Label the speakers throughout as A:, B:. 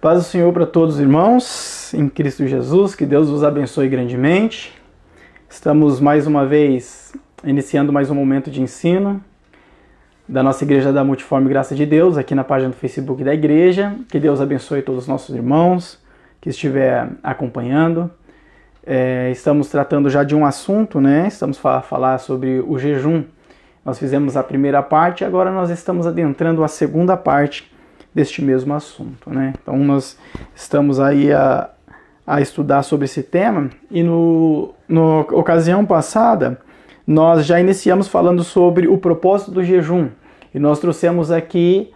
A: Paz do Senhor para todos os irmãos, em Cristo Jesus, que Deus os abençoe grandemente. Estamos mais uma vez iniciando mais um momento de ensino da nossa Igreja da Multiforme Graça de Deus, aqui na página do Facebook da Igreja. Que Deus abençoe todos os nossos irmãos que estiver acompanhando. Estamos tratando já de um assunto, né? Estamos a falar sobre o jejum. Nós fizemos a primeira parte, agora nós estamos adentrando a segunda parte deste mesmo assunto, né? Então nós estamos aí a estudar sobre esse tema e na ocasião passada nós já iniciamos falando sobre o propósito do jejum e nós trouxemos aqui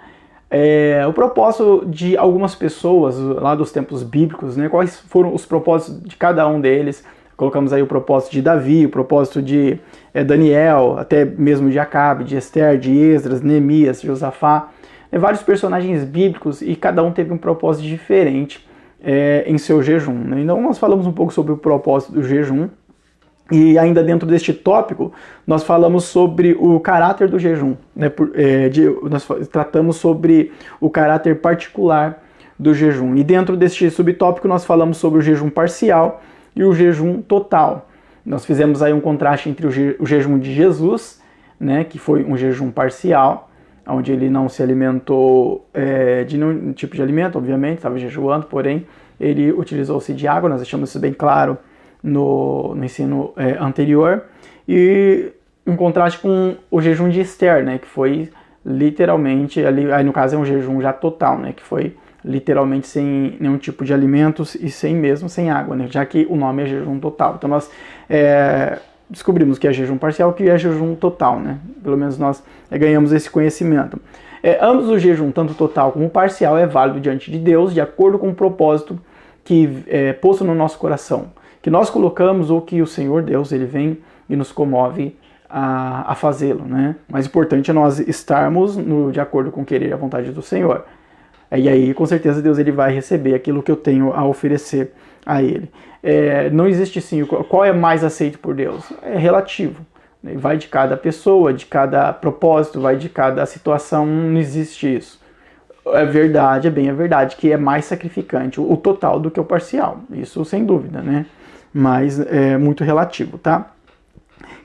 A: o propósito de algumas pessoas lá dos tempos bíblicos, né? Quais foram os propósitos de cada um deles. Colocamos aí o propósito de Davi, o propósito de Daniel, até mesmo de Acabe, de Esther, de Esdras, Neemias, Josafá. Vários personagens bíblicos e cada um teve um propósito diferente em seu jejum, né? Então nós falamos um pouco sobre o propósito do jejum e ainda dentro deste tópico nós falamos sobre o caráter do jejum, né? Nós tratamos sobre o caráter particular do jejum e dentro deste subtópico nós falamos sobre o jejum parcial e o jejum total. Nós fizemos aí um contraste entre o jejum de Jesus, né, que foi um jejum parcial, onde ele não se alimentou de nenhum tipo de alimento, obviamente, estava jejuando, porém ele utilizou-se de água, nós deixamos isso bem claro no ensino anterior, e em contraste com o jejum de Esther, né, que foi literalmente, aí no caso é um jejum já total, né, que foi literalmente sem nenhum tipo de alimentos e sem água, né, já que o nome é jejum total. Então nós descobrimos que é jejum parcial, que é jejum total, né? Pelo menos nós ganhamos esse conhecimento. Ambos o jejum, tanto total como parcial, é válido diante de Deus, de acordo com o propósito que é posto no nosso coração, que nós colocamos ou que o Senhor Deus ele vem e nos comove a fazê-lo, né? Mais importante é nós estarmos de acordo com o querer e a vontade do Senhor. E aí, com certeza, Deus ele vai receber aquilo que eu tenho a oferecer a Ele. Não existe sim, qual é mais aceito por Deus? É relativo. Vai de cada pessoa, de cada propósito, vai de cada situação, não existe isso. É verdade, é bem a verdade, que é mais sacrificante o total do que o parcial. Isso sem dúvida, né? Mas é muito relativo, tá?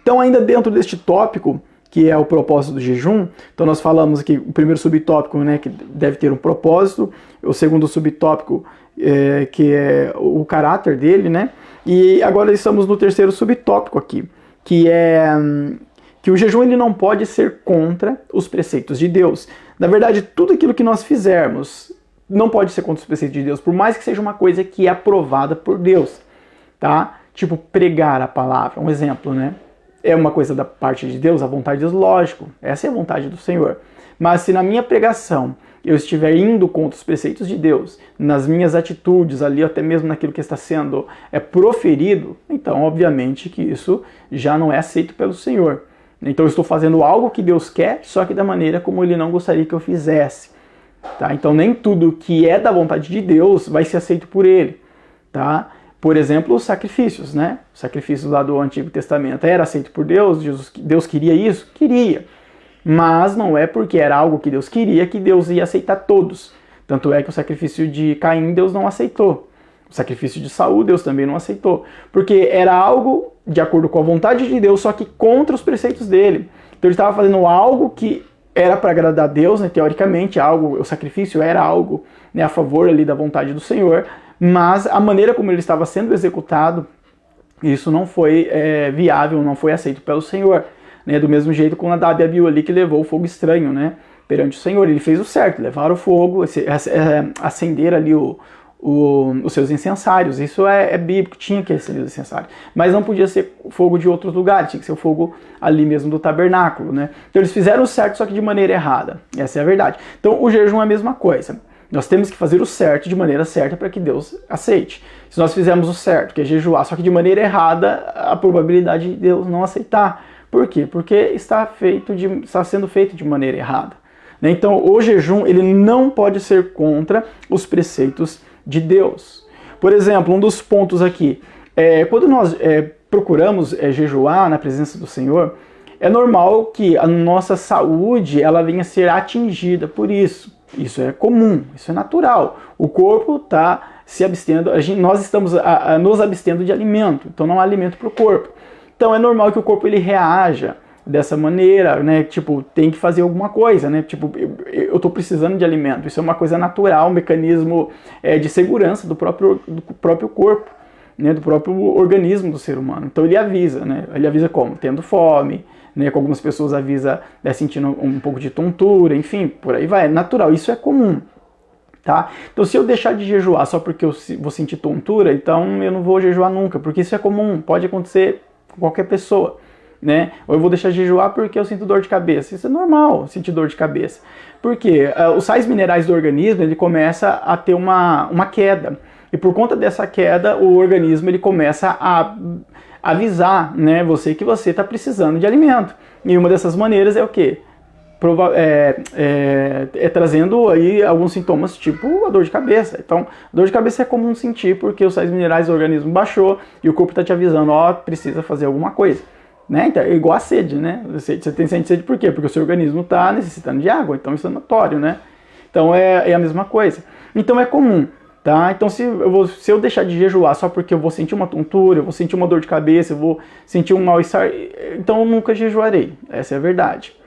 A: Então, ainda dentro deste tópico, que é o propósito do jejum, então nós falamos aqui, o primeiro subtópico, né, que deve ter um propósito, o segundo subtópico, que é o caráter dele, né, e agora estamos no terceiro subtópico aqui, que é que o jejum ele não pode ser contra os preceitos de Deus. Na verdade, tudo aquilo que nós fizermos não pode ser contra os preceitos de Deus, por mais que seja uma coisa que é aprovada por Deus, tá? Tipo, pregar a palavra, um exemplo, né? É uma coisa da parte de Deus, a vontade de Deus, lógico, essa é a vontade do Senhor. Mas se na minha pregação eu estiver indo contra os preceitos de Deus, nas minhas atitudes ali, até mesmo naquilo que está sendo proferido, então obviamente que isso já não é aceito pelo Senhor. Então eu estou fazendo algo que Deus quer, só que da maneira como Ele não gostaria que eu fizesse. Tá? Então nem tudo que é da vontade de Deus vai ser aceito por Ele. Tá? Por exemplo, os sacrifícios, né? Os sacrifícios lá do Antigo Testamento era aceito por Deus? Deus queria isso? Queria. Mas não é porque era algo que Deus queria que Deus ia aceitar todos. Tanto é que o sacrifício de Caim Deus não aceitou. O sacrifício de Saul Deus também não aceitou. Porque era algo de acordo com a vontade de Deus, só que contra os preceitos dele. Então ele estava fazendo algo que era para agradar a Deus, né? Teoricamente, o sacrifício era algo, né, a favor ali da vontade do Senhor. Mas a maneira como ele estava sendo executado, isso não foi viável, não foi aceito pelo Senhor. Né? Do mesmo jeito com Nadab e Abiú ali que levou o fogo estranho, né, perante o Senhor. Ele fez o certo, levar o fogo, acender ali os seus incensários. Isso é bíblico, tinha que acender os incensários. Mas não podia ser fogo de outros lugares, tinha que ser o fogo ali mesmo do tabernáculo. Né? Então eles fizeram o certo, só que de maneira errada. Essa é a verdade. Então o jejum é a mesma coisa. Nós temos que fazer o certo de maneira certa para que Deus aceite. Se nós fizermos o certo, que é jejuar, só que de maneira errada, a probabilidade de Deus não aceitar. Por quê? Porque está sendo feito de maneira errada. Então, o jejum ele não pode ser contra os preceitos de Deus. Por exemplo, um dos pontos aqui, quando nós procuramos jejuar na presença do Senhor, é normal que a nossa saúde ela venha a ser atingida por isso. Isso é comum, isso é natural. O corpo está se abstendo, nós estamos nos abstendo de alimento, então não há alimento para o corpo. Então é normal que o corpo ele reaja dessa maneira, né? Tipo, tem que fazer alguma coisa, né? Tipo, eu estou precisando de alimento. Isso é uma coisa natural, um mecanismo de segurança do próprio corpo, né? Do próprio organismo do ser humano. Então ele avisa, né? Ele avisa como? Tendo fome, né? Com algumas pessoas avisa sentindo um pouco de tontura, enfim, por aí vai. É natural, isso é comum. Tá? Então se eu deixar de jejuar só porque eu vou sentir tontura, então eu não vou jejuar nunca, porque isso é comum, pode acontecer com qualquer pessoa, né? Ou eu vou deixar de jejuar porque eu sinto dor de cabeça. Isso é normal, sentir dor de cabeça. Por quê? Os sais minerais do organismo, ele começa a ter uma queda. E por conta dessa queda, o organismo ele começa a avisar, né, você que você está precisando de alimento. E uma dessas maneiras é o quê? Trazendo aí alguns sintomas, tipo a dor de cabeça. Então, dor de cabeça é comum sentir porque os sais minerais do organismo baixou e o corpo está te avisando, ó, precisa fazer alguma coisa. Né? Então, é igual a sede, né? Você sente sede por quê? Porque o seu organismo está necessitando de água, então isso é notório, né? Então é a mesma coisa. Então é comum, tá? Então se eu deixar de jejuar só porque eu vou sentir uma tontura, eu vou sentir uma dor de cabeça, eu vou sentir um mal-estar, então eu nunca jejuarei. Essa é a verdade.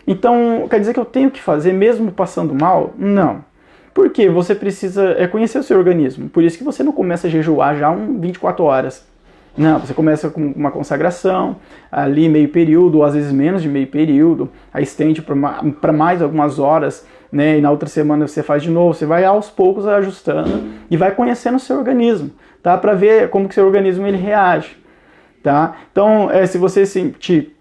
A: Então, quer dizer que eu tenho que fazer mesmo passando mal? Não. Por quê? Você precisa conhecer o seu organismo. Por isso que você não começa a jejuar já 24 horas. Não, você começa com uma consagração, ali meio período, ou às vezes menos de meio período, aí estende para mais algumas horas, né? E na outra semana você faz de novo, você vai aos poucos ajustando e vai conhecendo o seu organismo, tá? Para ver como que o seu organismo ele reage, tá? Então, se você sentir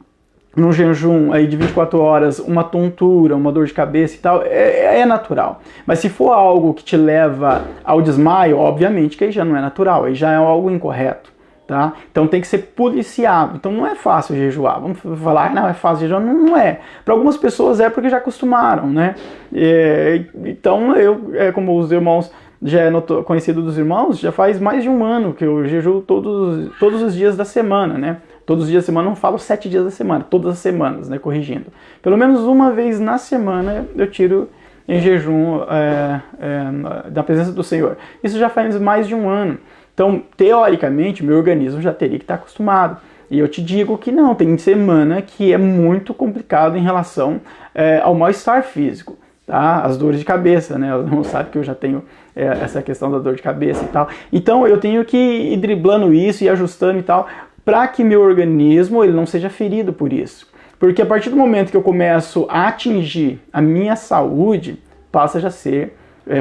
A: num jejum aí de 24 horas, uma tontura, uma dor de cabeça e tal, é natural. Mas se for algo que te leva ao desmaio, obviamente que aí já não é natural, aí já é algo incorreto, tá? Então tem que ser policiado. Então não é fácil jejuar. Vamos falar, não é fácil jejuar, não é. Para algumas pessoas é porque já acostumaram, né? Então como os irmãos, já é conhecido dos irmãos, já faz mais de um ano que eu jejuo todos os dias da semana, né? Todos os dias da semana, não falo 7 dias da semana, todas as semanas, né, corrigindo. Pelo menos uma vez na semana eu tiro em jejum da presença do Senhor. Isso já faz mais de um ano. Então, teoricamente, meu organismo já teria que estar acostumado. E eu te digo que não, tem semana que é muito complicado em relação ao mal-estar físico. Tá? As dores de cabeça, né? Não sabe que eu já tenho essa questão da dor de cabeça e tal. Então, eu tenho que ir driblando isso e ajustando e tal, para que meu organismo ele não seja ferido por isso. Porque a partir do momento que eu começo a atingir a minha saúde, passa já a ser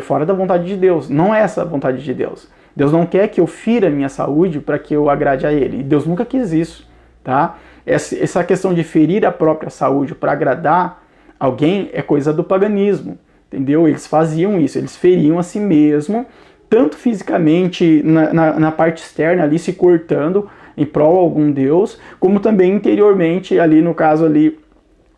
A: fora da vontade de Deus. Não é essa a vontade de Deus. Deus não quer que eu fira a minha saúde para que eu agrade a Ele. E Deus nunca quis isso, tá? Essa questão de ferir a própria saúde para agradar alguém é coisa do paganismo, entendeu? Eles faziam isso, eles feriam a si mesmo, tanto fisicamente na parte externa ali se cortando, em prol a algum Deus, como também interiormente, ali no caso ali,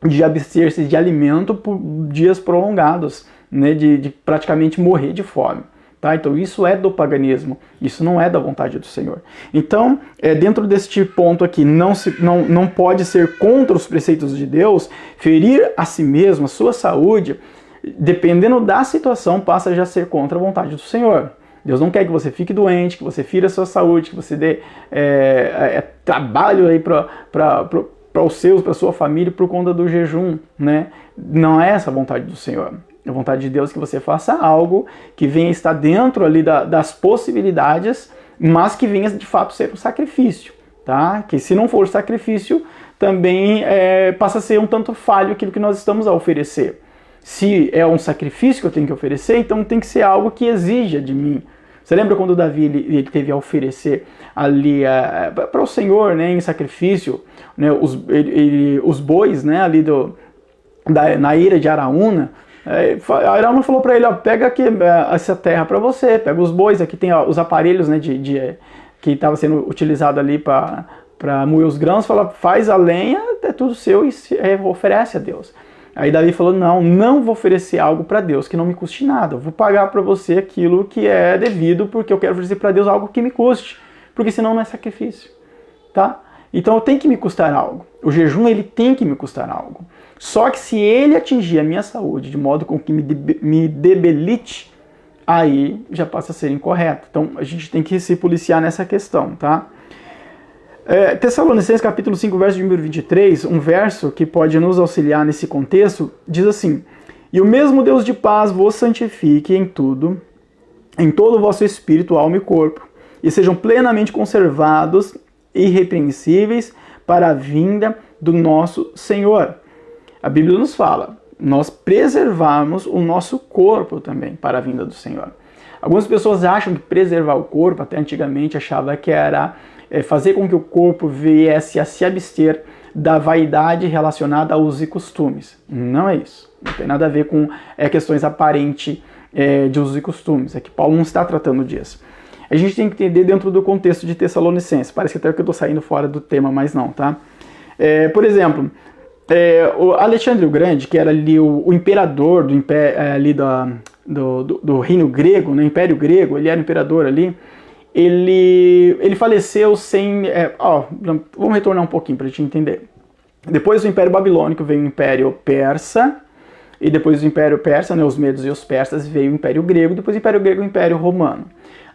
A: de abster-se de alimento por dias prolongados, né, de praticamente morrer de fome. Tá? Então isso é do paganismo, isso não é da vontade do Senhor. Então, dentro deste ponto aqui, não pode ser contra os preceitos de Deus, ferir a si mesmo, a sua saúde, dependendo da situação, passa já a ser contra a vontade do Senhor. Deus não quer que você fique doente, que você fira a sua saúde, que você dê trabalho aí para os seus, para a sua família por conta do jejum, né? Não é essa a vontade do Senhor. A vontade de Deus é que você faça algo que venha estar dentro ali das possibilidades, mas que venha de fato ser um sacrifício, tá? Que se não for sacrifício, também passa a ser um tanto falho aquilo que nós estamos a oferecer. Se é um sacrifício que eu tenho que oferecer, então tem que ser algo que exija de mim. Você lembra quando Davi ele teve a oferecer ali para o Senhor, né, em sacrifício, né, os bois, né, ali na ira de Araúna? Araúna falou para ele, ó, pega aqui essa terra para você, pega os bois, aqui tem os aparelhos, né, que estava sendo utilizado ali para moer os grãos, fala, faz a lenha, é tudo seu e oferece a Deus. Aí Davi falou, não vou oferecer algo para Deus que não me custe nada, eu vou pagar para você aquilo que é devido, porque eu quero oferecer para Deus algo que me custe, porque senão não é sacrifício, tá? Então tem que me custar algo, o jejum ele tem que me custar algo. Só que se ele atingir a minha saúde de modo com que me debilite, aí já passa a ser incorreto. Então a gente tem que se policiar nessa questão, tá? Tessalonicenses capítulo 5, verso de número 23, um verso que pode nos auxiliar nesse contexto, diz assim: e o mesmo Deus de paz vos santifique em tudo, em todo o vosso espírito, alma e corpo, e sejam plenamente conservados, irrepreensíveis, para a vinda do nosso Senhor. A Bíblia nos fala, nós preservarmos o nosso corpo também para a vinda do Senhor. Algumas pessoas acham que preservar o corpo, até antigamente achava que era fazer com que o corpo viesse a se abster da vaidade relacionada a usos e costumes. Não é isso. Não tem nada a ver com questões aparentes de usos e costumes. É que Paulo não está tratando disso. A gente tem que entender dentro do contexto de Tessalonicenses. Parece até que eu estou saindo fora do tema, mas não, tá? Por exemplo, o Alexandre o Grande, que era ali o imperador do, ali do reino grego, no Império Grego, ele era imperador ali, ele faleceu sem... vamos retornar um pouquinho para a gente entender. Depois do Império Babilônico veio o Império Persa, e depois do Império Persa, né, os medos e os persas, veio o Império Grego, depois do Império Grego o Império Romano.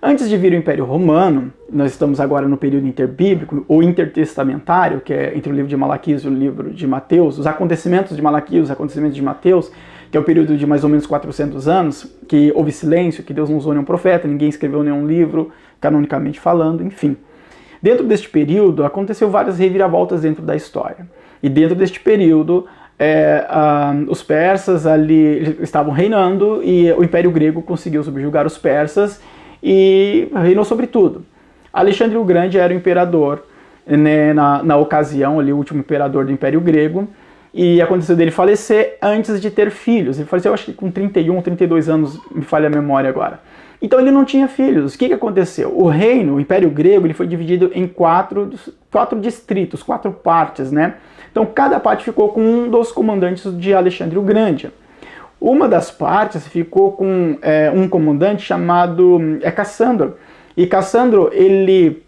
A: Antes de vir o Império Romano, nós estamos agora no período interbíblico, ou intertestamentário, que é entre o livro de Malaquias e o livro de Mateus, os acontecimentos de Malaquias, os acontecimentos de Mateus, que é o período de mais ou menos 400 anos, que houve silêncio, que Deus não usou nenhum profeta, ninguém escreveu nenhum livro, canonicamente falando, enfim. Dentro deste período, aconteceu várias reviravoltas dentro da história. E dentro deste período, os persas ali estavam reinando e o Império Grego conseguiu subjugar os persas e reinou sobre tudo. Alexandre o Grande era o imperador, né, na ocasião, ali, o último imperador do Império Grego, e aconteceu dele falecer antes de ter filhos. Ele faleceu, acho que com 31, 32 anos, me falha a memória agora. Então ele não tinha filhos. O que aconteceu? O reino, o Império Grego, ele foi dividido em quatro distritos, 4 partes, né? Então cada parte ficou com um dos comandantes de Alexandre o Grande. Uma das partes ficou com um comandante chamado Cassandro. E Cassandro, e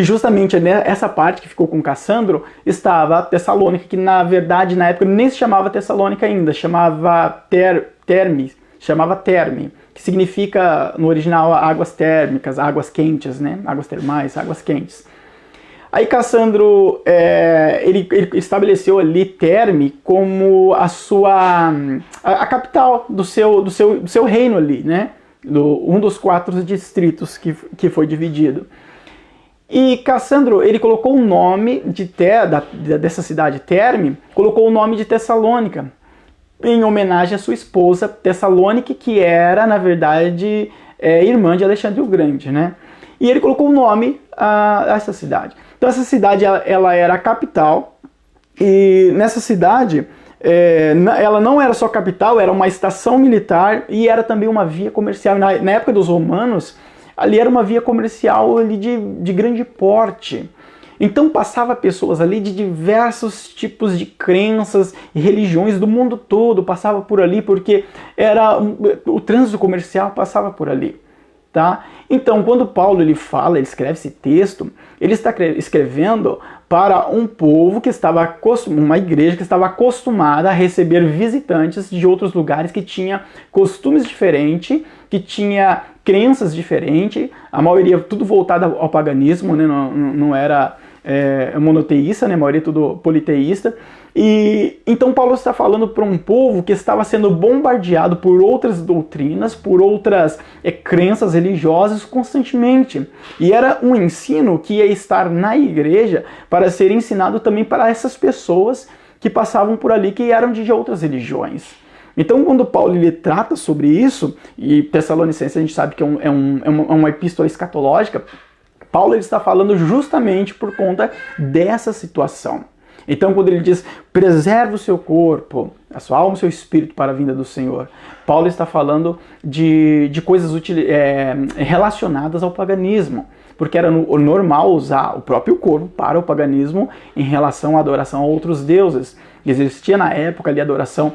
A: justamente nessa parte que ficou com Cassandro, estava Tessalônica, que na verdade na época nem se chamava Tessalônica ainda, chamava Terme, que significa no original águas térmicas, águas quentes, né? Águas termais, águas quentes. Aí Cassandro, ele estabeleceu ali Terme como a capital do seu reino ali, né? Um dos 4 distritos que foi dividido. E Cassandro, ele colocou o nome dessa cidade Terme, colocou o nome de Tessalônica, em homenagem à sua esposa Tessalônica, que era, na verdade, irmã de Alexandre o Grande, né? E ele colocou o nome a essa cidade. Então essa cidade, ela era a capital, e nessa cidade, ela não era só capital, era uma estação militar e era também uma via comercial. Na época dos romanos, ali era uma via comercial ali de grande porte. Então passava pessoas ali de diversos tipos de crenças e religiões do mundo todo, passava por ali porque o trânsito comercial passava por ali. Tá? Então, quando Paulo ele escreve esse texto, ele está escrevendo para um povo que estava uma igreja que estava acostumada a receber visitantes de outros lugares, que tinha costumes diferentes, que tinha crenças diferentes, a maioria tudo voltada ao paganismo, né? Não era monoteísta, né? A maioria tudo politeísta. E então Paulo está falando para um povo que estava sendo bombardeado por outras doutrinas, por outras crenças religiosas constantemente. E era um ensino que ia estar na igreja para ser ensinado também para essas pessoas que passavam por ali, que eram de outras religiões. Então, quando Paulo ele trata sobre isso, e Tessalonicenses a gente sabe que é uma epístola escatológica, Paulo ele está falando justamente por conta dessa situação. Então, quando ele diz, preserve o seu corpo, a sua alma e o seu espírito para a vinda do Senhor, Paulo está falando de coisas relacionadas ao paganismo, porque era normal usar o próprio corpo para o paganismo em relação à adoração a outros deuses. Existia na época ali adoração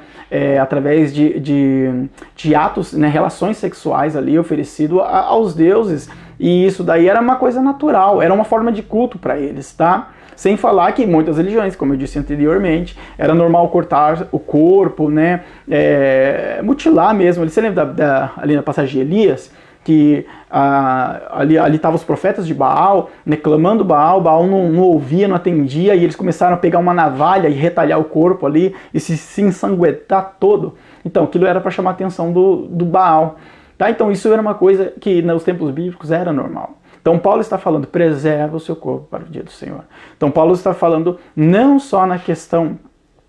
A: através de atos, né, relações sexuais ali oferecido aos deuses, e isso daí era uma coisa natural, era uma forma de culto para eles, tá? Sem falar que em muitas religiões, como eu disse anteriormente, era normal cortar o corpo, né, mutilar mesmo. Você lembra ali na passagem de Elias, que ali estavam os profetas de Baal, né, clamando Baal não ouvia, não atendia, e eles começaram a pegar uma navalha e retalhar o corpo ali, e se ensanguentar todo. Então, aquilo era para chamar a atenção do Baal. Tá? Então, isso era uma coisa que nos tempos bíblicos era normal. Então, Paulo está falando, preserva o seu corpo para o dia do Senhor. Então, Paulo está falando não só na questão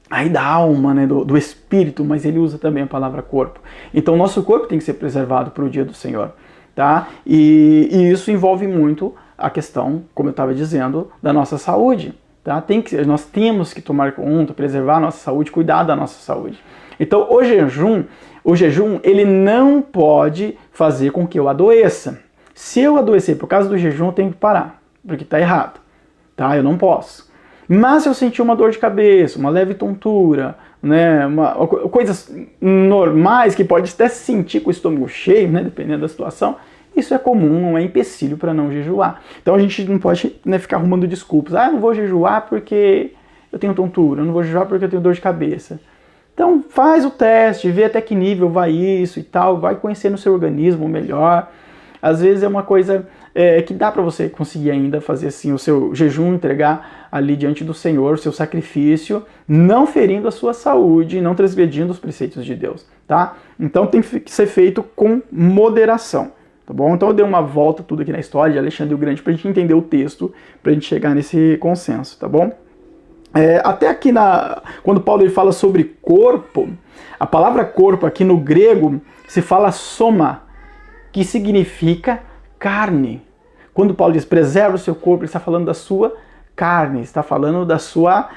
A: aí da alma, né, do espírito, mas ele usa também a palavra corpo. Então, nosso corpo tem que ser preservado para o dia do Senhor. Tá? E isso envolve muito a questão, como eu estava dizendo, da nossa saúde. Tá? Nós temos que tomar conta, preservar a nossa saúde, cuidar da nossa saúde. Então, o jejum, ele não pode fazer com que eu adoeça. Se eu adoecer por causa do jejum, eu tenho que parar, porque está errado. Tá? Eu não posso. Mas se eu sentir uma dor de cabeça, uma leve tontura, né, coisas normais que pode até se sentir com o estômago cheio, né, dependendo da situação, isso é comum, não é empecilho para não jejuar. Então a gente não pode, né, ficar arrumando desculpas. Eu não vou jejuar porque eu tenho tontura, eu não vou jejuar porque eu tenho dor de cabeça. Então faz o teste, vê até que nível vai isso e tal, vai conhecendo o seu organismo melhor. Às vezes é uma coisa que dá para você conseguir ainda fazer assim o seu jejum, entregar ali diante do Senhor o seu sacrifício, não ferindo a sua saúde, não transgredindo os preceitos de Deus, tá? Então tem que ser feito com moderação, tá bom? Então eu dei uma volta tudo aqui na história de Alexandre o Grande para a gente entender o texto, para a gente chegar nesse consenso, tá bom? Até aqui quando Paulo ele fala sobre corpo, a palavra corpo aqui no grego se fala soma, que significa carne. Quando Paulo diz preserva o seu corpo, ele está falando da sua carne, está falando da sua,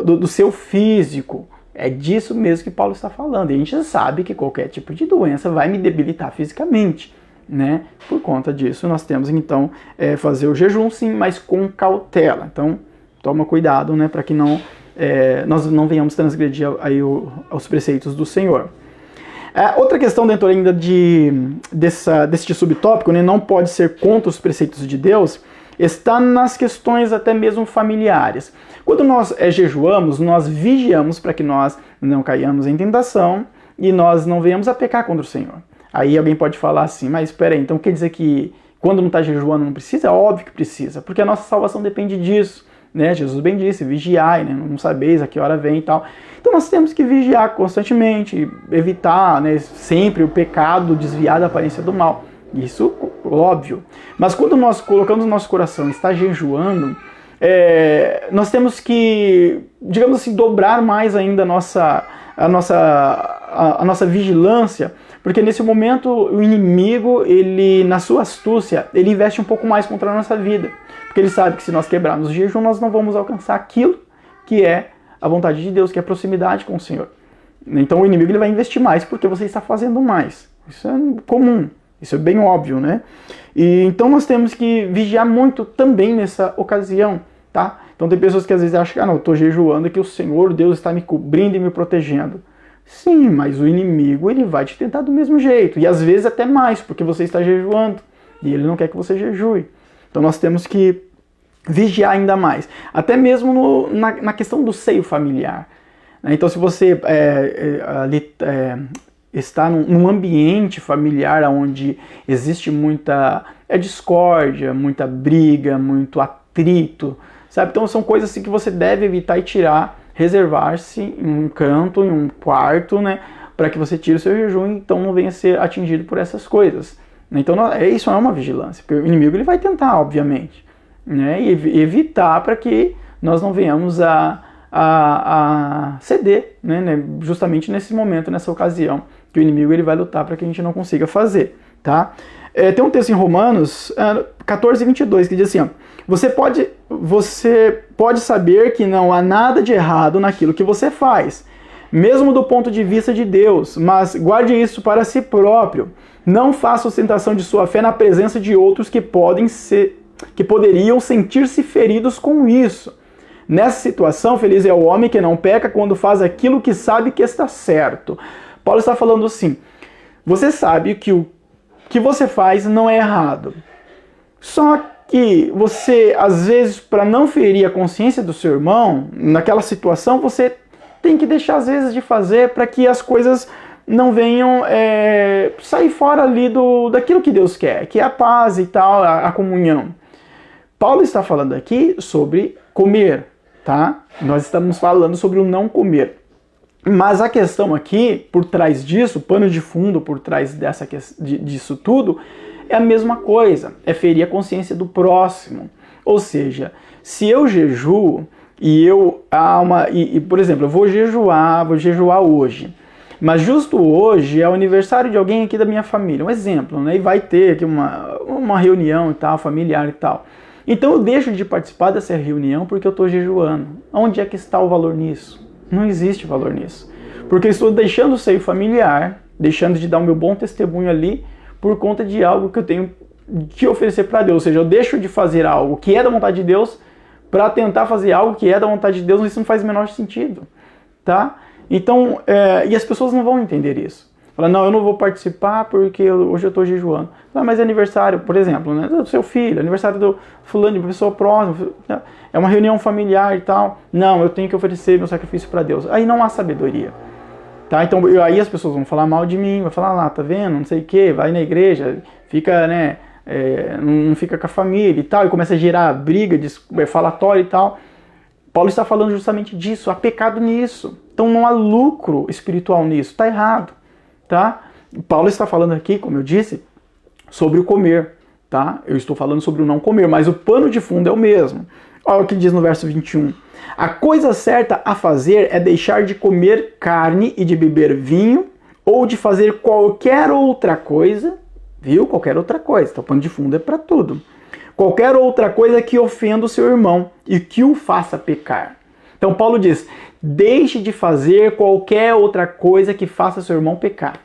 A: do seu físico. É disso mesmo que Paulo está falando. E a gente sabe que qualquer tipo de doença vai me debilitar fisicamente, né? Por conta disso, nós temos então fazer o jejum, sim, mas com cautela. Então, toma cuidado, né, para que nós não venhamos transgredir aí os preceitos do Senhor. Outra questão dentro ainda deste subtópico, né, não pode ser contra os preceitos de Deus, está nas questões até mesmo familiares. Quando nós jejuamos, nós vigiamos para que nós não caiamos em tentação e nós não venhamos a pecar contra o Senhor. Aí alguém pode falar assim, mas espera aí, então quer dizer que quando não está jejuando não precisa? É óbvio que precisa, porque a nossa salvação depende disso. Né? Jesus bem disse, vigiai, né? Não sabeis a que hora vem e tal. Então nós temos que vigiar constantemente, evitar, né, sempre o pecado, desviar da aparência do mal. Isso, óbvio. Mas quando nós colocamos no nosso coração, está jejuando, nós temos que, digamos assim, dobrar mais ainda a nossa vigilância, porque nesse momento o inimigo, ele, na sua astúcia, ele investe um pouco mais contra a nossa vida. Porque ele sabe que se nós quebrarmos o jejum, nós não vamos alcançar aquilo que é a vontade de Deus, que é a proximidade com o Senhor. Então o inimigo ele vai investir mais porque você está fazendo mais. Isso é comum, isso é bem óbvio, né? E então nós temos que vigiar muito também nessa ocasião, tá? Então tem pessoas que às vezes acham que, não, eu estou jejuando, que o Senhor, Deus está me cobrindo e me protegendo. Sim, mas o inimigo ele vai te tentar do mesmo jeito, e às vezes até mais, porque você está jejuando, e ele não quer que você jejue. Então nós temos que vigiar ainda mais, até mesmo na questão do seio familiar. Então se você está num ambiente familiar onde existe muita discórdia, muita briga, muito atrito, sabe? Então são coisas assim que você deve evitar e tirar, reservar-se em um canto, em um quarto, né, para que você tire o seu jejum e então não venha a ser atingido por essas coisas. Então isso é uma vigilância, porque o inimigo ele vai tentar, obviamente, né, e evitar para que nós não venhamos a ceder, né, justamente nesse momento, nessa ocasião, que o inimigo ele vai lutar para que a gente não consiga fazer. Tá? Tem um texto em Romanos 14:22 que diz assim, ó, você pode saber que não há nada de errado naquilo que você faz, mesmo do ponto de vista de Deus, mas guarde isso para si próprio. Não faça ostentação de sua fé na presença de outros que poderiam sentir-se feridos com isso. Nessa situação, feliz é o homem que não peca quando faz aquilo que sabe que está certo. Paulo está falando assim, você sabe que o que você faz não é errado. Só que você, às vezes, para não ferir a consciência do seu irmão, naquela situação, você tem que deixar, às vezes, de fazer para que as coisas não venham sair fora ali daquilo que Deus quer, que é a paz e tal, a comunhão. Paulo está falando aqui sobre comer, tá? Nós estamos falando sobre o não comer. Mas a questão aqui, por trás disso, o pano de fundo por trás disso tudo, é a mesma coisa, é ferir a consciência do próximo. Ou seja, se eu jejuo por exemplo, eu vou jejuar hoje, mas justo hoje é o aniversário de alguém aqui da minha família, um exemplo, né? E vai ter aqui uma reunião e tal, familiar e tal. Então eu deixo de participar dessa reunião porque eu estou jejuando. Onde é que está o valor nisso? Não existe valor nisso. Porque eu estou deixando o seio familiar, deixando de dar o meu bom testemunho ali, por conta de algo que eu tenho que oferecer para Deus. Ou seja, eu deixo de fazer algo que é da vontade de Deus para tentar fazer algo que é da vontade de Deus, mas isso não faz o menor sentido, tá? Então, e as pessoas não vão entender isso. Fala, não, eu não vou participar porque hoje eu estou jejuando. Ah, mas é aniversário, por exemplo, né, do seu filho, aniversário do fulano, de uma pessoa próxima, é uma reunião familiar e tal. Não, eu tenho que oferecer meu sacrifício para Deus. Aí não há sabedoria. Tá? Então, aí as pessoas vão falar mal de mim, vão falar lá, tá vendo, não sei o que, vai na igreja, fica, né, não fica com a família e tal, e começa a gerar briga, falatório e tal. Paulo está falando justamente disso, há pecado nisso. Então não há lucro espiritual nisso, está errado. Tá? Paulo está falando aqui, como eu disse, sobre o comer. Tá? Eu estou falando sobre o não comer, mas o pano de fundo é o mesmo. Olha o que diz no verso 21. A coisa certa a fazer é deixar de comer carne e de beber vinho, ou de fazer qualquer outra coisa, viu? Qualquer outra coisa. Então o pano de fundo é para tudo. Qualquer outra coisa que ofenda o seu irmão e que o faça pecar. Então Paulo diz, deixe de fazer qualquer outra coisa que faça seu irmão pecar,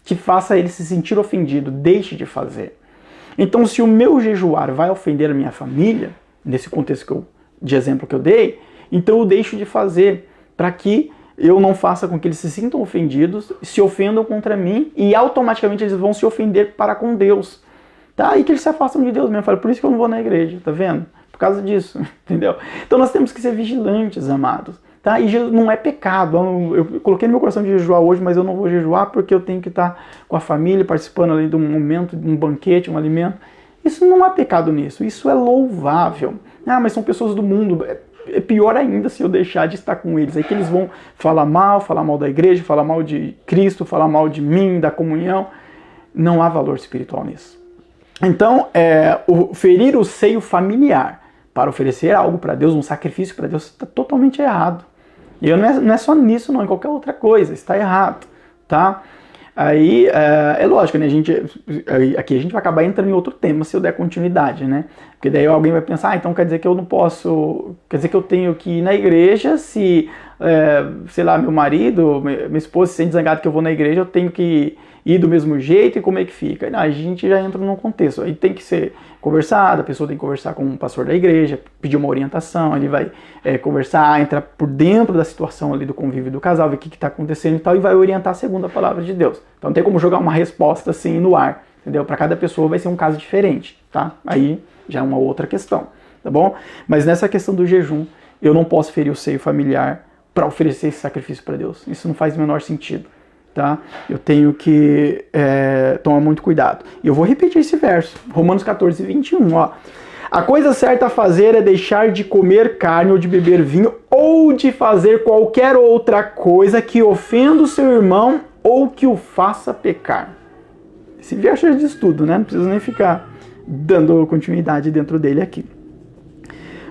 A: que faça ele se sentir ofendido, deixe de fazer. Então se o meu jejuar vai ofender a minha família, nesse contexto de exemplo que eu dei, então eu deixo de fazer, para que eu não faça com que eles se sintam ofendidos, se ofendam contra mim e automaticamente eles vão se ofender para com Deus. Tá? E que eles se afastam de Deus mesmo. Fala, por isso que eu não vou na igreja, tá vendo? Por causa disso, entendeu? Então nós temos que ser vigilantes, amados. Tá? E não é pecado. Eu coloquei no meu coração de jejuar hoje, mas eu não vou jejuar porque eu tenho que estar com a família, participando ali de um momento, de um banquete, um alimento. Isso não há pecado nisso. Isso é louvável. Ah, mas são pessoas do mundo. É pior ainda se eu deixar de estar com eles. Aí que eles vão falar mal da igreja, falar mal de Cristo, falar mal de mim, da comunhão. Não há valor espiritual nisso. Então, ferir o seio familiar para oferecer algo para Deus, um sacrifício para Deus, está totalmente errado. E não é só nisso, não, em qualquer outra coisa, está errado, tá? Aí, é lógico, né, aqui a gente vai acabar entrando em outro tema se eu der continuidade, né? Porque daí alguém vai pensar, então quer dizer que eu não posso, quer dizer que eu tenho que ir na igreja se, sei lá, meu marido, minha esposa se sente zangado que eu vou na igreja, eu tenho que ir do mesmo jeito e como é que fica? Não, a gente já entra num contexto, aí tem que ser conversado, a pessoa tem que conversar com o pastor da igreja, pedir uma orientação, ele vai conversar, entrar por dentro da situação ali do convívio do casal, ver o que está acontecendo e tal, e vai orientar segundo a palavra de Deus. Então não tem como jogar uma resposta assim no ar, entendeu? Para cada pessoa vai ser um caso diferente, tá? Aí já é uma outra questão, tá bom? Mas nessa questão do jejum, eu não posso ferir o seio familiar para oferecer esse sacrifício para Deus. Isso não faz o menor sentido. Tá? Eu tenho que tomar muito cuidado. E eu vou repetir esse verso, Romanos 14, 21. Ó. A coisa certa a fazer é deixar de comer carne ou de beber vinho ou de fazer qualquer outra coisa que ofenda o seu irmão ou que o faça pecar. Esse verso já diz tudo, né? Não preciso nem ficar dando continuidade dentro dele aqui.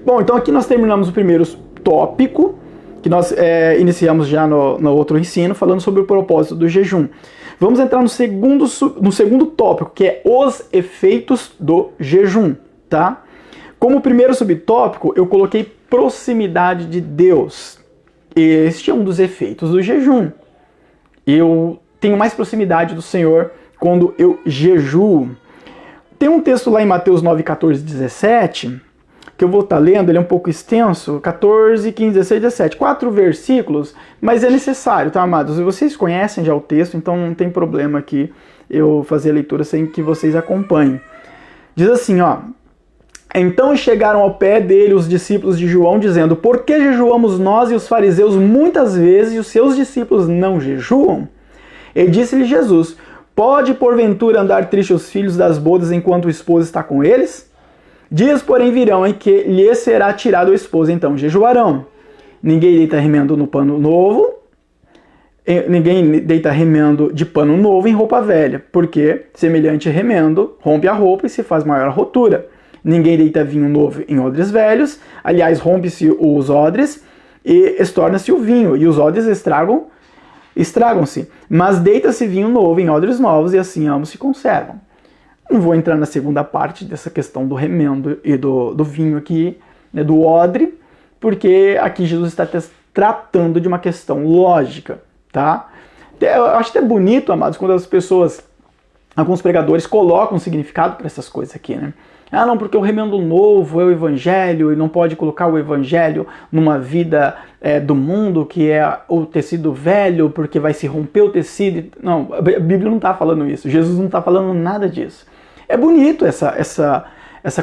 A: Bom, então aqui nós terminamos o primeiro tópico, que nós iniciamos já no outro ensino, falando sobre o propósito do jejum. Vamos entrar no segundo tópico, que é os efeitos do jejum, tá? Como primeiro subtópico, eu coloquei proximidade de Deus. Este é um dos efeitos do jejum. Eu tenho mais proximidade do Senhor quando eu jejuo. Tem um texto lá em Mateus 9, 14, 17... que eu vou estar lendo, ele é um pouco extenso, 14, 15, 16, 17, 4 versículos, mas é necessário, tá, amados? Vocês conhecem já o texto, então não tem problema aqui eu fazer a leitura sem que vocês acompanhem. Diz assim, ó, Então chegaram ao pé dele os discípulos de João, dizendo: por que jejuamos nós e os fariseus muitas vezes e os seus discípulos não jejuam? E disse-lhe Jesus: pode porventura andar triste os filhos das bodas enquanto o esposo está com eles? Dias, porém, virão em que lhes será tirado o esposo, então jejuarão. Ninguém deita remendo no pano novo, ninguém deita remendo de pano novo em roupa velha, porque semelhante remendo rompe a roupa e se faz maior a rotura. Ninguém deita vinho novo em odres velhos, aliás, rompe-se os odres e estorna-se o vinho, e os odres estragam-se. Mas deita-se vinho novo em odres novos, e assim ambos se conservam. Não vou entrar na segunda parte dessa questão do remendo e do vinho aqui, né, do odre, porque aqui Jesus está tratando de uma questão lógica, tá? Eu acho até bonito, amados, quando as pessoas, alguns pregadores, colocam um significado para essas coisas aqui, né? Ah, não, porque o remendo novo é o evangelho e não pode colocar o evangelho numa vida do mundo que é o tecido velho, porque vai se romper o tecido. Não, a Bíblia não está falando isso. Jesus não está falando nada disso. É bonito essa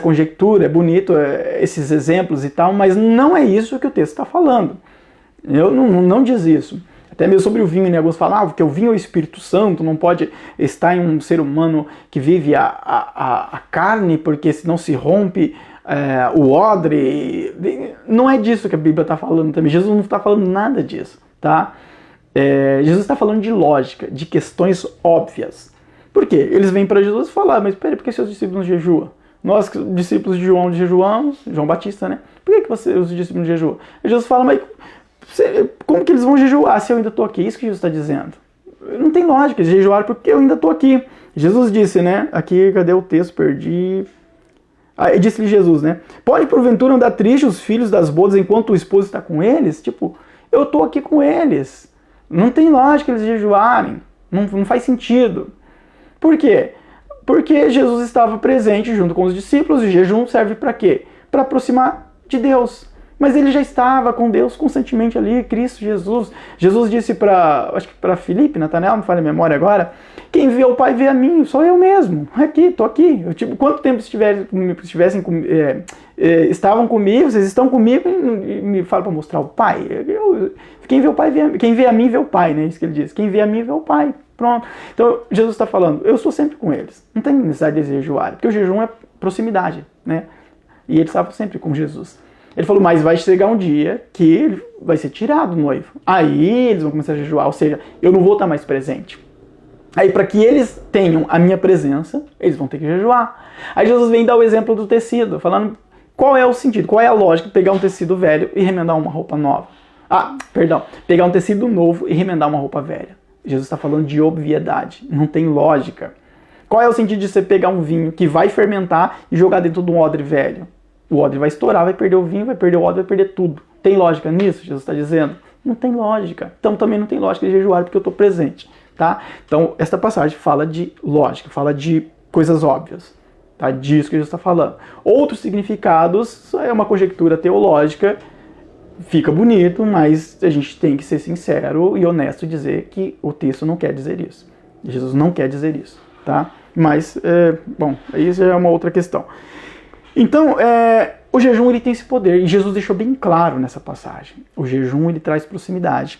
A: conjectura, é bonito esses exemplos e tal, mas não é isso que o texto está falando. Eu não diz isso. Até mesmo sobre o vinho, né? Alguns falam que o vinho é o Espírito Santo, não pode estar em um ser humano que vive a carne, porque senão se rompe o odre. Não é disso que a Bíblia está falando também. Jesus não está falando nada disso, tá? Jesus está falando de lógica, de questões óbvias. Por quê? Eles vêm para Jesus e falam: mas peraí, por que seus discípulos não jejuam? Nós, discípulos de João, jejuamos, João Batista, né? Por que os discípulos não jejuam? E Jesus fala: mas como que eles vão jejuar se eu ainda estou aqui? Isso que Jesus está dizendo. Não tem lógica, eles jejuaram porque eu ainda estou aqui. Jesus disse, né? Aqui, cadê o texto? Perdi. Disse-lhe Jesus, né? Pode porventura andar triste os filhos das bodas enquanto o esposo está com eles? Tipo, eu estou aqui com eles. Não tem lógica eles jejuarem. Não faz sentido. Por quê? Porque Jesus estava presente junto com os discípulos, e jejum serve para quê? Para aproximar de Deus. Mas ele já estava com Deus constantemente ali, Cristo Jesus. Jesus disse acho que para Filipe, Natanael, não falha a memória agora: quem vê o Pai vê a mim, sou eu mesmo. Aqui, estou aqui. Quanto tempo estavam comigo, vocês estão comigo e me falam para mostrar o Pai? Quem vê o Pai vê a mim, quem vê a mim vê o Pai, né? Isso que ele diz. Quem vê a mim vê o Pai. Pronto. Então Jesus está falando: eu estou sempre com eles. Não tem necessidade de jejuar, porque o jejum é proximidade, né? E eles estavam sempre com Jesus. Ele falou: mas vai chegar um dia que ele vai ser tirado o noivo. Aí eles vão começar a jejuar, ou seja, eu não vou estar mais presente. Aí para que eles tenham a minha presença, eles vão ter que jejuar. Aí Jesus vem dar o exemplo do tecido, falando qual é o sentido, qual é a lógica de pegar um tecido velho e remendar uma roupa nova. Pegar um tecido novo e remendar uma roupa velha. Jesus está falando de obviedade, não tem lógica. Qual é o sentido de você pegar um vinho que vai fermentar e jogar dentro de um odre velho? O odre vai estourar, vai perder o vinho, vai perder o odre, vai perder tudo. Tem lógica nisso? Jesus está dizendo? Não tem lógica. Então também não tem lógica de jejuar porque eu estou presente. Tá? Então esta passagem fala de lógica, fala de coisas óbvias. Tá? Disso que Jesus está falando. Outros significados é uma conjectura teológica, fica bonito, mas a gente tem que ser sincero e honesto e dizer que o texto não quer dizer isso. Jesus não quer dizer isso. Tá? Mas, aí já é uma outra questão. Então, o jejum ele tem esse poder, e Jesus deixou bem claro nessa passagem. O jejum ele traz proximidade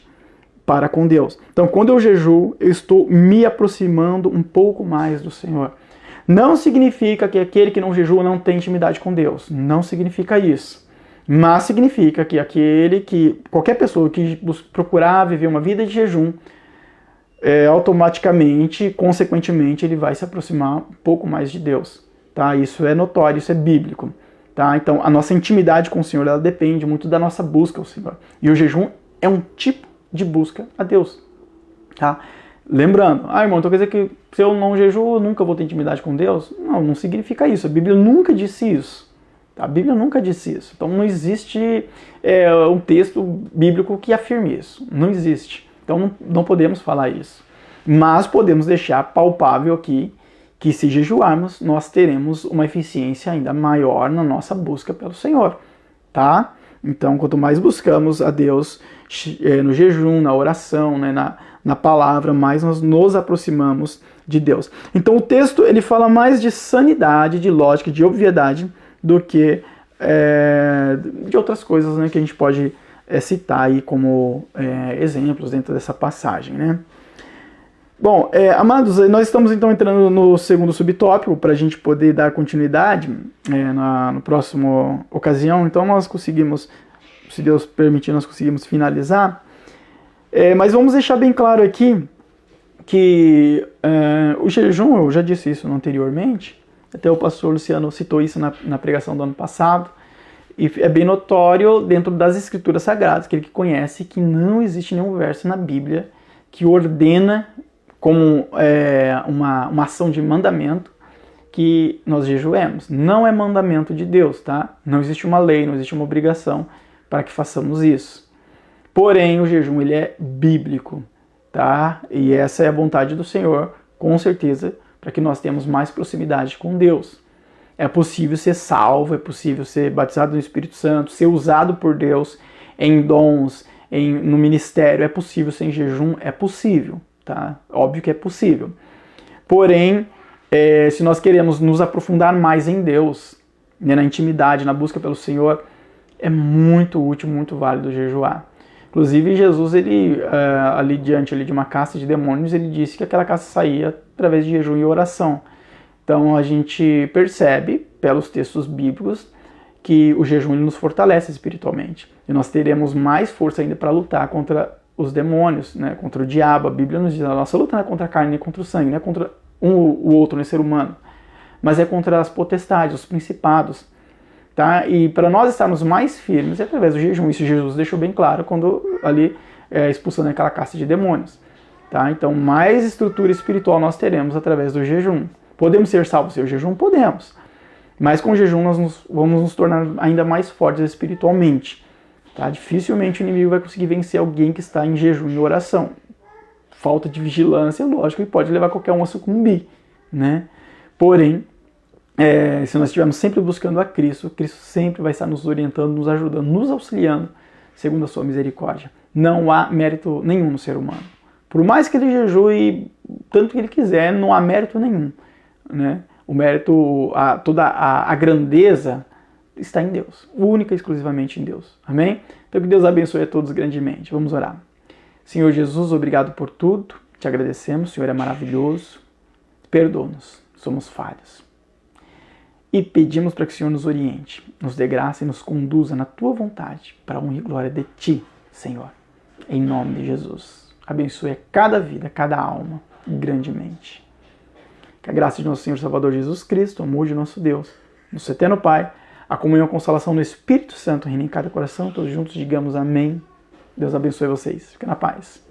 A: para com Deus. Então, quando eu jejuo, eu estou me aproximando um pouco mais do Senhor. Não significa que aquele que não jejua não tem intimidade com Deus. Não significa isso. Mas significa que qualquer pessoa que procurar viver uma vida de jejum, automaticamente, consequentemente, ele vai se aproximar um pouco mais de Deus. Tá? Isso é notório, isso é bíblico. Tá? Então, a nossa intimidade com o Senhor ela depende muito da nossa busca ao Senhor. E o jejum é um tipo de busca a Deus. Tá? Lembrando, irmão, então quer dizer que se eu não jejuo, eu nunca vou ter intimidade com Deus? Não significa isso. A Bíblia nunca disse isso. Tá? A Bíblia nunca disse isso. Então, não existe um texto bíblico que afirme isso. Não existe. Então, não podemos falar isso. Mas podemos deixar palpável aqui que se jejuarmos, nós teremos uma eficiência ainda maior na nossa busca pelo Senhor, tá? Então, quanto mais buscamos a Deus no jejum, na oração, né, na palavra, mais nós nos aproximamos de Deus. Então, o texto ele fala mais de sanidade, de lógica, de obviedade, do que de outras coisas, né, que a gente pode citar aí como exemplos dentro dessa passagem, né? Bom, amados, nós estamos então entrando no segundo subtópico para a gente poder dar continuidade na próxima ocasião. Então nós conseguimos, se Deus permitir, nós conseguimos finalizar. Mas vamos deixar bem claro aqui que o jejum, eu já disse isso anteriormente, até o pastor Luciano citou isso na pregação do ano passado, e é bem notório dentro das escrituras sagradas, aquele que conhece, que não existe nenhum verso na Bíblia que ordena como uma ação de mandamento que nós jejuemos. Não é mandamento de Deus, tá? Não existe uma lei, não existe uma obrigação para que façamos isso. Porém, o jejum ele é bíblico, tá? E essa é a vontade do Senhor, com certeza, para que nós tenhamos mais proximidade com Deus. É possível ser salvo, é possível ser batizado no Espírito Santo, ser usado por Deus em dons, no ministério. É possível sem jejum? É possível. Tá? Óbvio que é possível. Porém, se nós queremos nos aprofundar mais em Deus, né, na intimidade, na busca pelo Senhor, é muito útil, muito válido jejuar. Inclusive, Jesus, ali diante de uma casta de demônios, ele disse que aquela casta saía através de jejum e oração. Então, a gente percebe, pelos textos bíblicos, que o jejum ele nos fortalece espiritualmente. E nós teremos mais força ainda para lutar contra os demônios, né, contra o diabo. A Bíblia nos diz, a nossa luta não é contra a carne nem contra o sangue, não é contra o outro, né, ser humano, mas é contra as potestades, os principados. Tá? E para nós estarmos mais firmes é através do jejum. Isso Jesus deixou bem claro quando ali expulsando aquela casta de demônios. Tá? Então, mais estrutura espiritual nós teremos através do jejum. Podemos ser salvos sem o jejum? Podemos. Mas com o jejum nós vamos nos tornar ainda mais fortes espiritualmente. Tá? Dificilmente o inimigo vai conseguir vencer alguém que está em jejum e oração. Falta de vigilância, lógico, e pode levar qualquer um a sucumbir, né? Porém, se nós estivermos sempre buscando a Cristo, Cristo sempre vai estar nos orientando, nos ajudando, nos auxiliando, segundo a sua misericórdia. Não há mérito nenhum no ser humano. Por mais que ele jejue tanto que ele quiser, não há mérito nenhum, né? O mérito, toda a grandeza está em Deus, única e exclusivamente em Deus. Amém? Então que Deus abençoe a todos grandemente. Vamos orar. Senhor Jesus, obrigado por tudo. Te agradecemos, o Senhor é maravilhoso. Perdoa-nos, somos falhos. E pedimos para que o Senhor nos oriente, nos dê graça e nos conduza na Tua vontade, para a honra e glória de Ti, Senhor. Em nome de Jesus. Abençoe cada vida, cada alma, grandemente. Que a graça de nosso Senhor Salvador Jesus Cristo, o amor de nosso Deus, nosso eterno Pai, a comunhão e a consolação do Espírito Santo reine em cada coração. Todos juntos digamos amém. Deus abençoe vocês. Fique na paz.